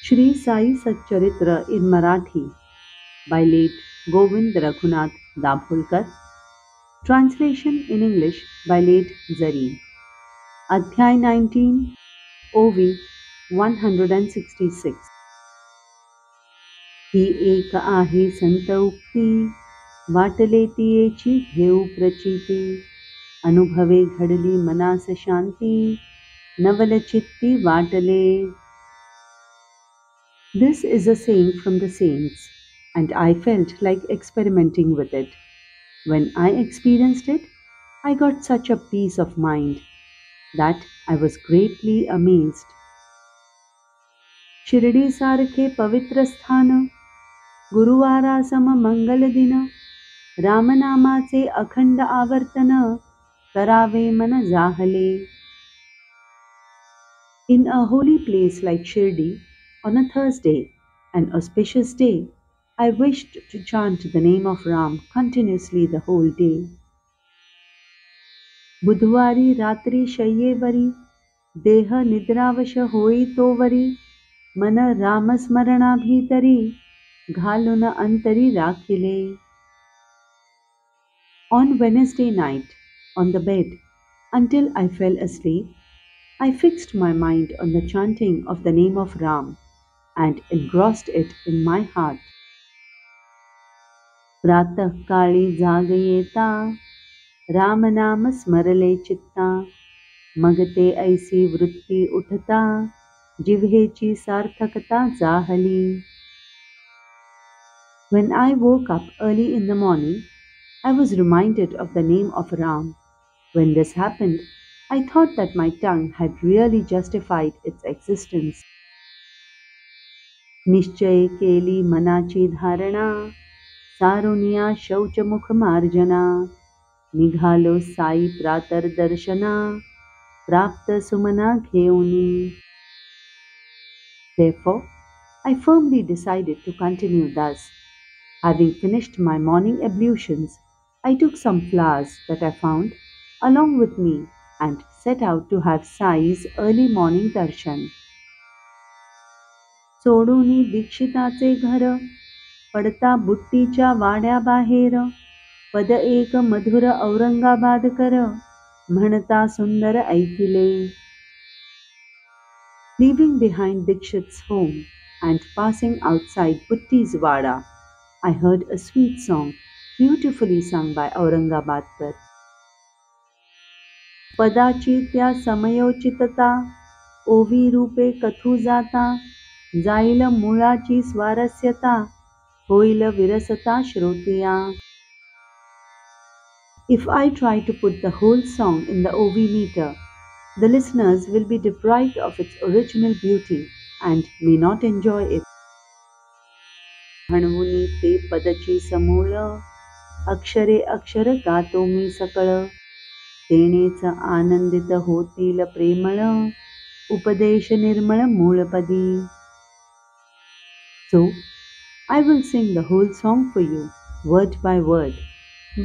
Shri Sai Satcharitra in Marathi by late Govind Raghunath Dabholkar. Translation in English by late Zareen. Adhyay 19 OV 166. ही एक आहे संत उक्ती वाटले तियेची घेऊ प्रचिती अनुभवे घडली मनास शांती नवल चित्ती वाटले. This is a saying from the saints, and I felt like experimenting with it. When I experienced it, I got such a peace of mind that I was greatly amazed. Shirdi सारखे पवित्र स्थान गुरुवारासम मंगल दिन रामनामाचे अखंड आवर्तन करावे मन जाहले. In a holy place like Shirdi, on a Thursday, an auspicious day, I wished to chant the name of Ram continuously the whole day. बुधवारी रात्री शय्येवरी देह निद्रावश होई तोवरी मन रामस्मरणाभीतरी घालून अंतरी राखिले. On Wednesday night, on the bed, until I fell asleep, I fixed my mind on the chanting of the name of Ram and engrossed it in my heart. प्रातः काळी जाग येता राम नाम स्मरले चित्ता मग ते ऐसी वृत्ती उठता जिव्हेची सार्थकता जाहली. When I woke up early in the morning, I was reminded of the name of Ram. When this happened, I thought that my tongue had really justified its existence. निश्चय केली मनाची धारणा सारुनिया शौचमुख मार्जना निघालो साई प्रातर दर्शना प्राप्त Sumana घेऊनी. Therefore, I firmly decided to continue thus. Having finished my morning ablutions, I took some flowers that I found along with me and set out to have Sai's early morning darshan. सोडूनी दीक्षिताचे घर पडता बुट्टीच्या वाड्याबाहेर पद एक मधुर औरंगाबाद कर म्हणता सुंदर ऐकिले. Leaving behind Dikshit's home and passing outside Putti's Wada, I heard a sweet song beautifully sung by Aurangabadkar. पदाची त्या समयोचितता ओवी रूपे कथू जाता जाईल मुळाची स्वारस्यता होईल विरसता श्रोतिया. If I try to put the whole song in the OV meter, the listeners will be deprived of its original beauty and may not enjoy it. म्हणवुनी ते पदची समूळ अक्षरे अक्षर गातो मी सकळ तेनेच आनंदित होतील प्रेमळ उपदेश निर्मळ मूळपदी. So, I will sing the whole song for you, word by word,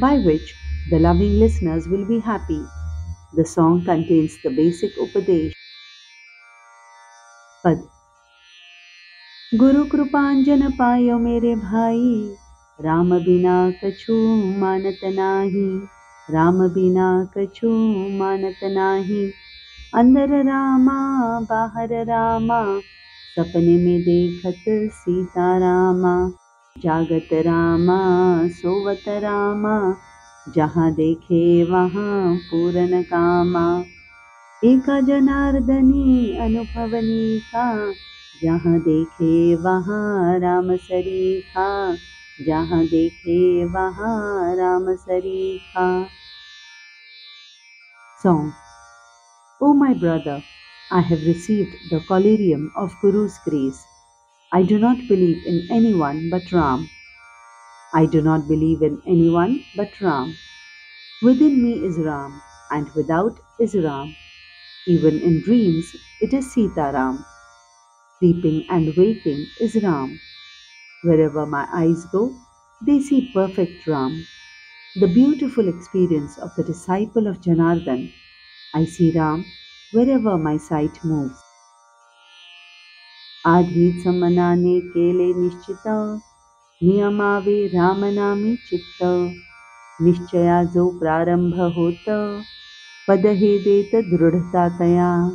by which the loving listeners will be happy. The song contains the basic upadesh. Pad. Guru कृपांजन पायो मेरे भाई राम बिना कछु मानत नाही राम बिना कछु मानत नाही अंदर रामा बाहर रामा सपने में देखत सीता रामा जागत रामा सोवत रामा जहाँ देखे वहाँ पूरन कामा एका जनार्दनी अनुभवनी का जहाँ देखे वहाँ राम सरीखा जहाँ देखे वहाँ Ram सरीखा. Song. O my brother, I have received the collyrium of Guru's grace. I do not believe in anyone but Ram. I do not believe in anyone but Ram. Within me is Ram, and without is Ram. Even in dreams, it is Sita Ram. Sleeping and waking is Ram. Wherever my eyes go, they see perfect Ram. The beautiful experience of the disciple of Janardhan. I see Ram wherever my sight moves. आधीच मनाने केले निश्चित, नियमावे रामनामी चित्त. निश्चया जो प्रारंभ होत, पद हे देत दृढता तया.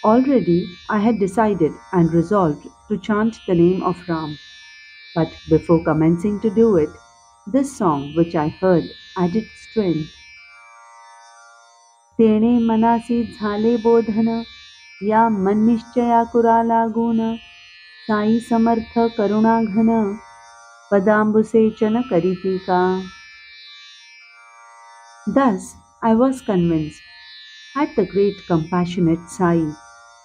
Already I had decided and resolved to chant the name of Ram, but before commencing to do it, this song which I heard added strength. तेणे मनासी झाले बोधन, या मननिश्चया कुरा लागून. साई समर्थ करुणाघन, पदांबुसेचन करीती का. Thus I was convinced. Had the great compassionate Sai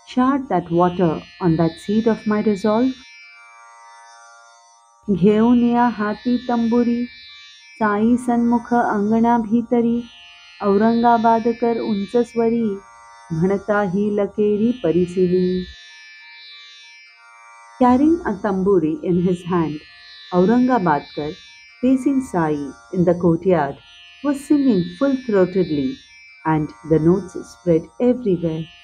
showered that water on that seed of my resolve? घेऊन या हाती तंबुरी, साई सन्मुख अंगणा भीतरी. औरंगाबादकर उंच स्वरी, म्हणता ही लकेरी परिसिली. Carrying a tamburi in his hand, Aurangabadkar, facing Sai in the courtyard, was singing full-throatedly, and the notes spread everywhere.